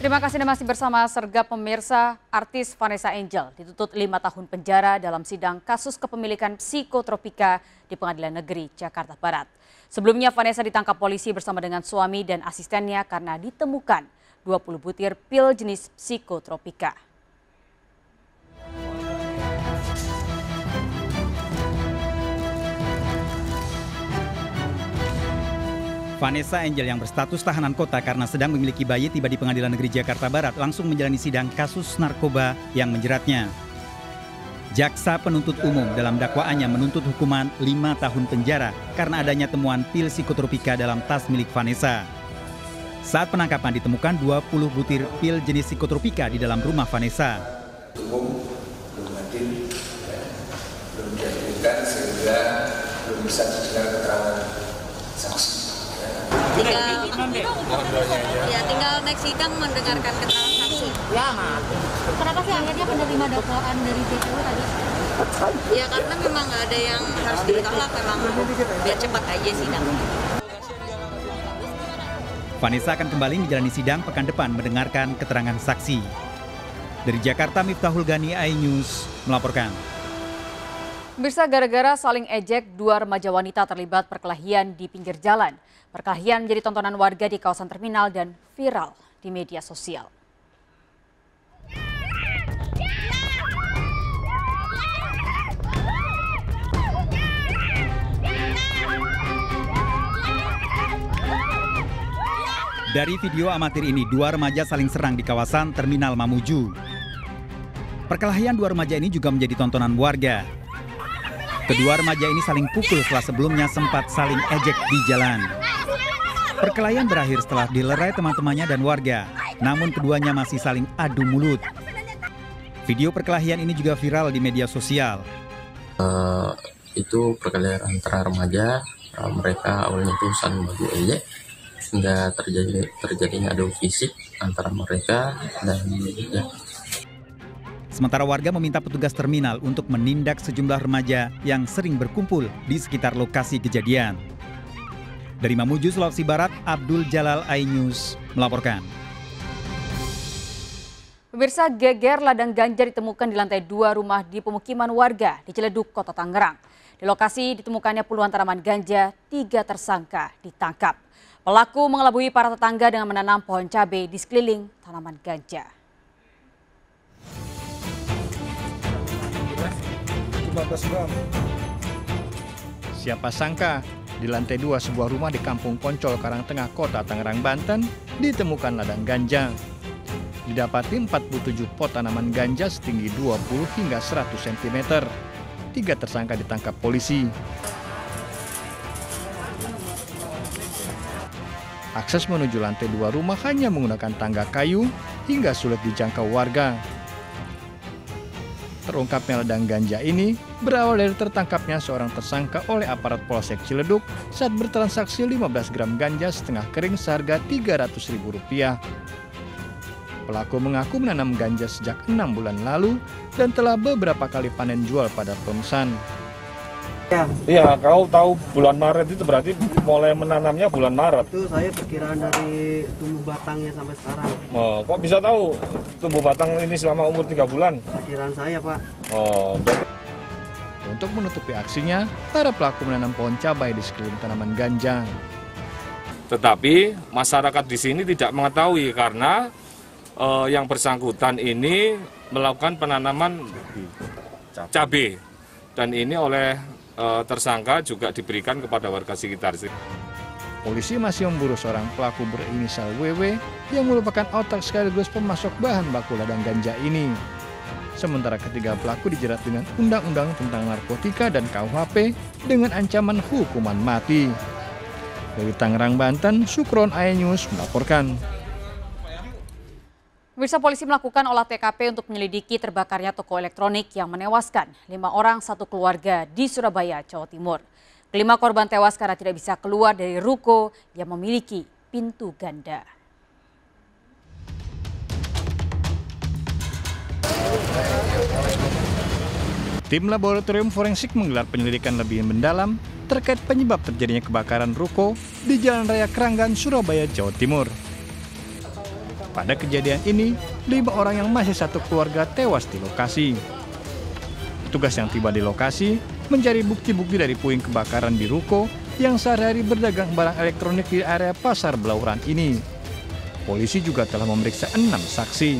Terima kasih Anda masih bersama Sergap pemirsa. Artis Vanessa Angel dituntut 5 tahun penjara dalam sidang kasus kepemilikan psikotropika di Pengadilan Negeri Jakarta Barat. Sebelumnya Vanessa ditangkap polisi bersama dengan suami dan asistennya karena ditemukan 20 butir pil jenis psikotropika. Vanessa Angel yang berstatus tahanan kota karena sedang memiliki bayi tiba di Pengadilan Negeri Jakarta Barat langsung menjalani sidang kasus narkoba yang menjeratnya. Jaksa penuntut umum dalam dakwaannya menuntut hukuman 5 tahun penjara karena adanya temuan pil psikotropika dalam tas milik Vanessa. Saat penangkapan ditemukan 20 butir pil jenis psikotropika di dalam rumah Vanessa. Umum belum hadir, belum dihadirkan sehingga belum bisa didengar keterangan saksi. Tinggal next sidang mendengarkan keterangan saksi. Kenapa sih akhirnya penerima dakwaan dari JPU tadi? Ya karena memang nggak ada yang harus ditolak, memang biar cepat aja sidang. Vanessa akan kembali menjalani sidang pekan depan mendengarkan keterangan saksi. Dari Jakarta, Miftahul Gani, iNews melaporkan. Pemirsa, gara-gara saling ejek, 2 remaja wanita terlibat perkelahian di pinggir jalan. Perkelahian menjadi tontonan warga di kawasan terminal dan viral di media sosial. Dari video amatir ini, 2 remaja saling serang di kawasan Terminal Mamuju. Perkelahian 2 remaja ini juga menjadi tontonan warga. Kedua remaja ini saling pukul setelah sebelumnya sempat saling ejek di jalan. Perkelahian berakhir setelah dilerai teman-temannya dan warga, namun keduanya masih saling adu mulut. Video perkelahian ini juga viral di media sosial. Itu perkelahian antara remaja, mereka awalnya itu saling bagi ejek, hingga terjadinya adu fisik antara mereka dan ya. Sementara warga meminta petugas terminal untuk menindak sejumlah remaja yang sering berkumpul di sekitar lokasi kejadian. Dari Mamuju, Sulawesi Barat, Abdul Jalal, iNews melaporkan. Pemirsa, geger ladang ganja ditemukan di lantai 2 rumah di pemukiman warga di Ciledug, Kota Tangerang. Di lokasi ditemukannya puluhan tanaman ganja, 3 tersangka ditangkap. Pelaku mengelabui para tetangga dengan menanam pohon cabai di sekeliling tanaman ganja. Siapa sangka di lantai 2 sebuah rumah di Kampung Poncol, Karangtengah, Kota Tangerang, Banten ditemukan ladang ganja. Didapati 47 pot tanaman ganja setinggi 20 hingga 100 cm. 3 tersangka ditangkap polisi. Akses menuju lantai 2 rumah hanya menggunakan tangga kayu hingga sulit dijangkau warga. Terungkapnya ladang ganja ini berawal dari tertangkapnya seorang tersangka oleh aparat Polsek Ciledug saat bertransaksi 15 gram ganja setengah kering seharga Rp300.000. Pelaku mengaku menanam ganja sejak 6 bulan lalu dan telah beberapa kali panen jual pada pemesan. Iya, kau tahu bulan Maret itu berarti mulai menanamnya bulan Maret. Itu saya perkiraan dari tumbuh batangnya sampai sekarang. Oh, kok bisa tahu tumbuh batang ini selama umur 3 bulan? Perkiraan saya, Pak. Oh. Untuk menutupi aksinya, para pelaku menanam pohon cabai di sekeliling tanaman ganja. Tetapi masyarakat di sini tidak mengetahui karena yang bersangkutan ini melakukan penanaman cabai dan ini oleh tersangka juga diberikan kepada warga sekitar. Polisi masih memburu seorang pelaku berinisial WW yang merupakan otak sekaligus pemasok bahan baku ladang ganja ini. Sementara ketiga pelaku dijerat dengan Undang-Undang tentang Narkotika dan KUHP dengan ancaman hukuman mati. Dari Tangerang, Banten, Sukron, iNews melaporkan. Pemirsa, polisi melakukan olah TKP untuk menyelidiki terbakarnya toko elektronik yang menewaskan 5 orang satu keluarga di Surabaya, Jawa Timur. Kelima korban tewas karena tidak bisa keluar dari ruko yang memiliki pintu ganda. Tim laboratorium forensik menggelar penyelidikan lebih mendalam terkait penyebab terjadinya kebakaran ruko di Jalan Raya Keranggan, Surabaya, Jawa Timur. Pada kejadian ini, 5 orang yang masih satu keluarga tewas di lokasi. Petugas yang tiba di lokasi mencari bukti-bukti dari puing kebakaran di ruko yang sehari-hari berdagang barang elektronik di area Pasar Belauran ini. Polisi juga telah memeriksa 6 saksi.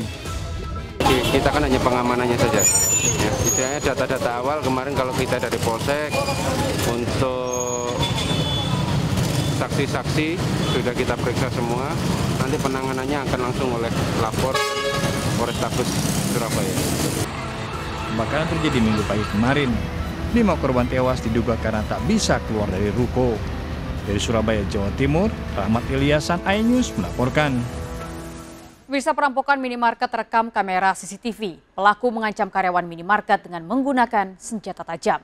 Kita kan hanya pengamanannya saja. Ya, istilahnya data-data awal kemarin kalau kita dari Polsek untuk saksi-saksi sudah kita periksa semua. Nanti penanganannya akan langsung oleh lapor Polrestabes Surabaya. Kebakaran terjadi Minggu pagi kemarin. 5 korban tewas diduga karena tak bisa keluar dari ruko. Dari Surabaya, Jawa Timur, Rahmat Ilyasan, iNews melaporkan. Pemirsa, perampokan minimarket terekam kamera CCTV. Pelaku mengancam karyawan minimarket dengan menggunakan senjata tajam.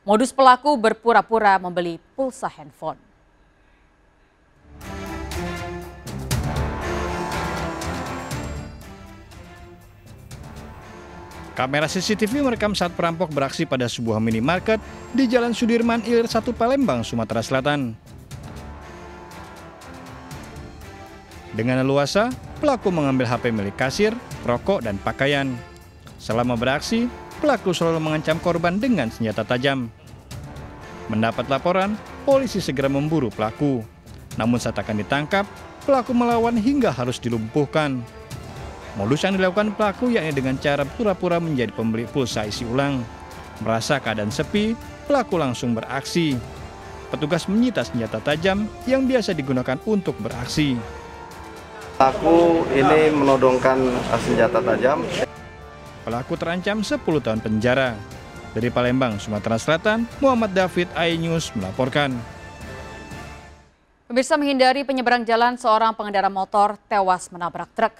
Modus pelaku berpura-pura membeli pulsa handphone. Kamera CCTV merekam saat perampok beraksi pada sebuah minimarket di Jalan Sudirman Ilir 1 Palembang, Sumatera Selatan. Dengan leluasa, pelaku mengambil HP milik kasir, rokok, dan pakaian. Selama beraksi, pelaku selalu mengancam korban dengan senjata tajam. Mendapat laporan, polisi segera memburu pelaku. Namun saat akan ditangkap, pelaku melawan hingga harus dilumpuhkan. Modus yang dilakukan pelaku yakni dengan cara pura-pura menjadi pembeli pulsa isi ulang. Merasa keadaan sepi, pelaku langsung beraksi. Petugas menyita senjata tajam yang biasa digunakan untuk beraksi. Pelaku ini menodongkan senjata tajam. Pelaku terancam 10 tahun penjara. Dari Palembang, Sumatera Selatan, Muhammad David, iNews melaporkan. Pemirsa, menghindari penyeberang jalan, seorang pengendara motor tewas menabrak truk.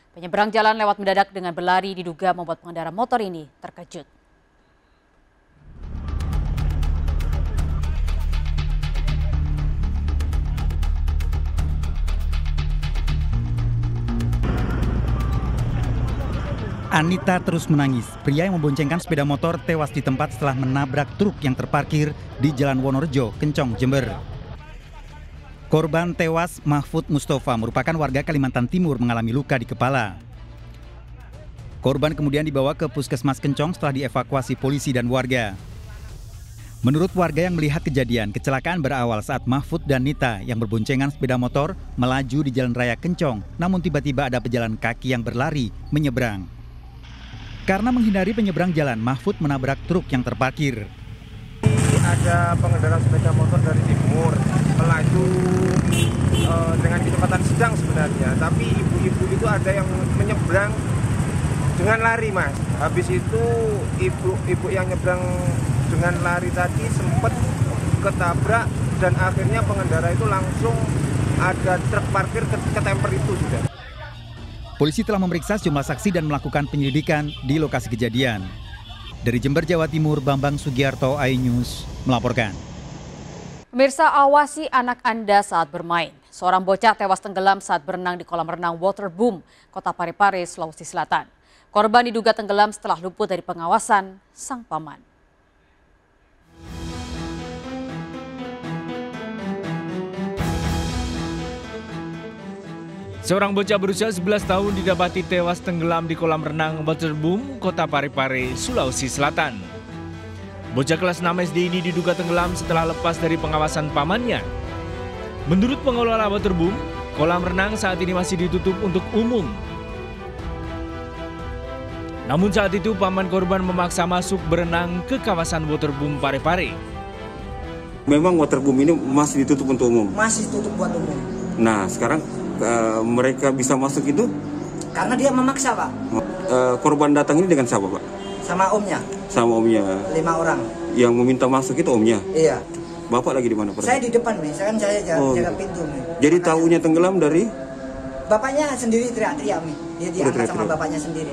Penyeberang jalan lewat mendadak dengan berlari diduga membuat pengendara motor ini terkejut. Anita terus menangis. Pria yang memboncengkan sepeda motor tewas di tempat setelah menabrak truk yang terparkir di Jalan Wonorejo, Kencong, Jember. Korban tewas Mahfud Mustafa merupakan warga Kalimantan Timur mengalami luka di kepala. Korban kemudian dibawa ke Puskesmas Kencong setelah dievakuasi polisi dan warga. Menurut warga yang melihat kejadian, kecelakaan berawal saat Mahfud dan Nita yang berboncengan sepeda motor melaju di Jalan Raya Kencong, namun tiba-tiba ada pejalan kaki yang berlari menyeberang. Karena menghindari penyeberang jalan, Mahfud menabrak truk yang terparkir. Ada pengendara sepeda motor dari timur melaju dengan kecepatan sedang sebenarnya, tapi ibu-ibu itu ada yang menyeberang dengan lari, Mas. Habis itu ibu yang nyebrang dengan lari tadi sempat ketabrak dan akhirnya pengendara itu langsung ada truk parkir ketemper itu sudah. Polisi telah memeriksa sejumlah saksi dan melakukan penyelidikan di lokasi kejadian. Dari Jember, Jawa Timur, Bambang Sugiarto, iNews melaporkan. Pemirsa, awasi anak Anda saat bermain. Seorang bocah tewas tenggelam saat berenang di kolam renang Waterboom, Kota Parepare, Sulawesi Selatan. Korban diduga tenggelam setelah luput dari pengawasan sang paman. Seorang bocah berusia 11 tahun didapati tewas tenggelam di kolam renang Waterboom, Kota Parepare, Sulawesi Selatan. Bocah kelas 6 SD ini diduga tenggelam setelah lepas dari pengawasan pamannya. Menurut pengelola Waterboom, kolam renang saat ini masih ditutup untuk umum. Namun saat itu paman korban memaksa masuk berenang ke kawasan Waterboom Parepare. Memang Waterboom ini masih ditutup untuk umum? Masih tutup buat umum. Nah, sekarang mereka bisa masuk itu? Karena dia memaksa, Pak. Korban datang ini dengan siapa, Pak? Sama omnya. Sama omnya. 5 orang. Yang meminta masuk itu omnya? Iya. Bapak lagi di mana, Pak? Saya di depan nih, saya jaga pintu nih. Jadi tahunya tenggelam dari? Bapaknya sendiri teriak-teriak nih. Dia diangkat sama bapaknya sendiri.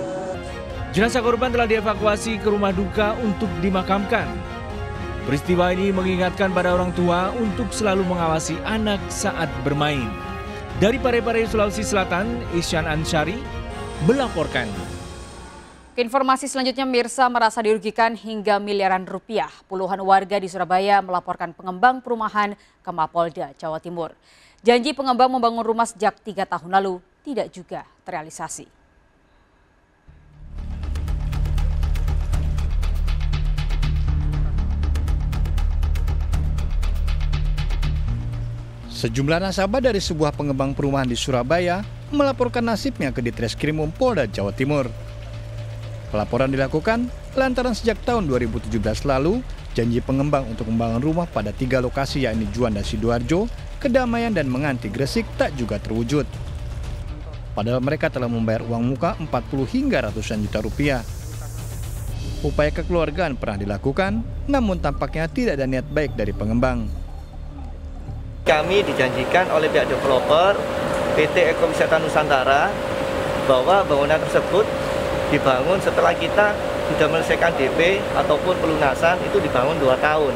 Jenazah korban telah dievakuasi ke rumah duka untuk dimakamkan. Peristiwa ini mengingatkan pada orang tua untuk selalu mengawasi anak saat bermain. Dari Parepare, Sulawesi Selatan, Isyan Ansyari melaporkan. Informasi selanjutnya, Mirsa merasa dirugikan hingga miliaran rupiah. Puluhan warga di Surabaya melaporkan pengembang perumahan ke Mapolda, Jawa Timur. Janji pengembang membangun rumah sejak 3 tahun lalu tidak juga terrealisasi. Sejumlah nasabah dari sebuah pengembang perumahan di Surabaya melaporkan nasibnya ke Ditreskrimum Polda Jawa Timur. Pelaporan dilakukan lantaran sejak tahun 2017 lalu, janji pengembang untuk membangun rumah pada 3 lokasi yakni Juanda Sidoarjo, Kedamaian dan Menganti Gresik tak juga terwujud. Padahal mereka telah membayar uang muka 40 hingga ratusan juta rupiah. Upaya kekeluargaan pernah dilakukan, namun tampaknya tidak ada niat baik dari pengembang. Kami dijanjikan oleh pihak developer PT Ekowisata Nusantara bahwa bangunan tersebut dibangun setelah kita sudah menyelesaikan DP ataupun pelunasan, itu dibangun 2 tahun.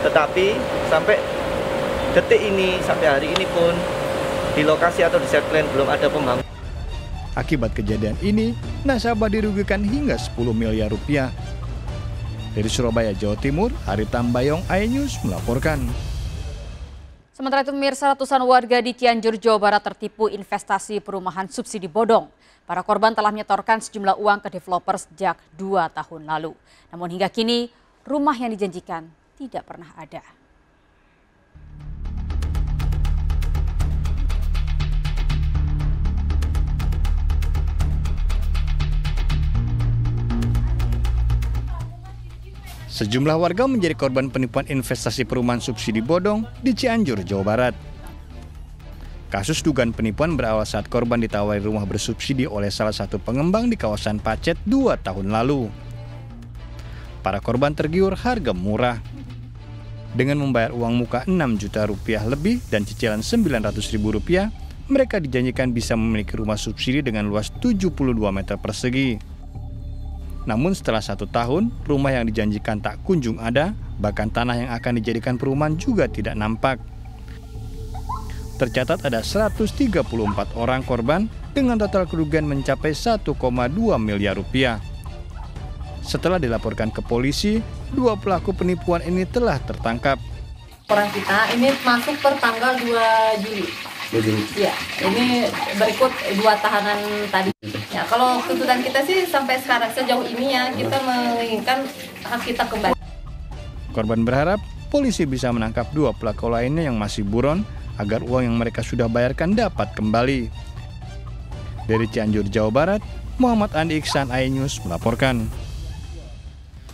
Tetapi sampai detik ini, sampai hari ini pun di lokasi atau di set plan belum ada pembangunan. Akibat kejadian ini, nasabah dirugikan hingga 10 miliar rupiah. Dari Surabaya, Jawa Timur, Hari Tambayong, iNews melaporkan. Sementara itu, pemirsa, ratusan warga di Cianjur, Jawa Barat tertipu investasi perumahan subsidi bodong. Para korban telah menyetorkan sejumlah uang ke developer sejak 2 tahun lalu. Namun hingga kini, rumah yang dijanjikan tidak pernah ada. Sejumlah warga menjadi korban penipuan investasi perumahan subsidi bodong di Cianjur, Jawa Barat. Kasus dugaan penipuan berawal saat korban ditawari rumah bersubsidi oleh salah satu pengembang di kawasan Pacet 2 tahun lalu. Para korban tergiur harga murah. Dengan membayar uang muka 6 juta rupiah lebih dan cicilan 900 ribu rupiah, mereka dijanjikan bisa memiliki rumah subsidi dengan luas 72 meter persegi. Namun setelah 1 tahun, rumah yang dijanjikan tak kunjung ada, bahkan tanah yang akan dijadikan perumahan juga tidak nampak. Tercatat ada 134 orang korban dengan total kerugian mencapai 1,2 miliar rupiah. Setelah dilaporkan ke polisi, 2 pelaku penipuan ini telah tertangkap. Orang kita ini masuk per tanggal 2 Juli. Ya, ini berikut 2 tahanan tadi. Ya, kalau tuntutan kita sih sampai sekarang sejauh ini ya kita menginginkan hak kita kembali. Korban berharap polisi bisa menangkap 2 pelaku lainnya yang masih buron agar uang yang mereka sudah bayarkan dapat kembali. Dari Cianjur, Jawa Barat, Muhammad Andi Iksan, iNews melaporkan.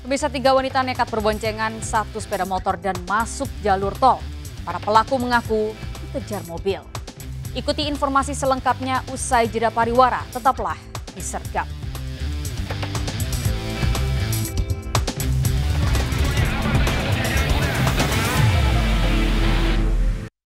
Pemirsa, 3 wanita nekat berboncengan 1 sepeda motor dan masuk jalur tol. Para pelaku mengaku dikejar mobil. Ikuti informasi selengkapnya usai jeda pariwara. Tetaplah di Sergap.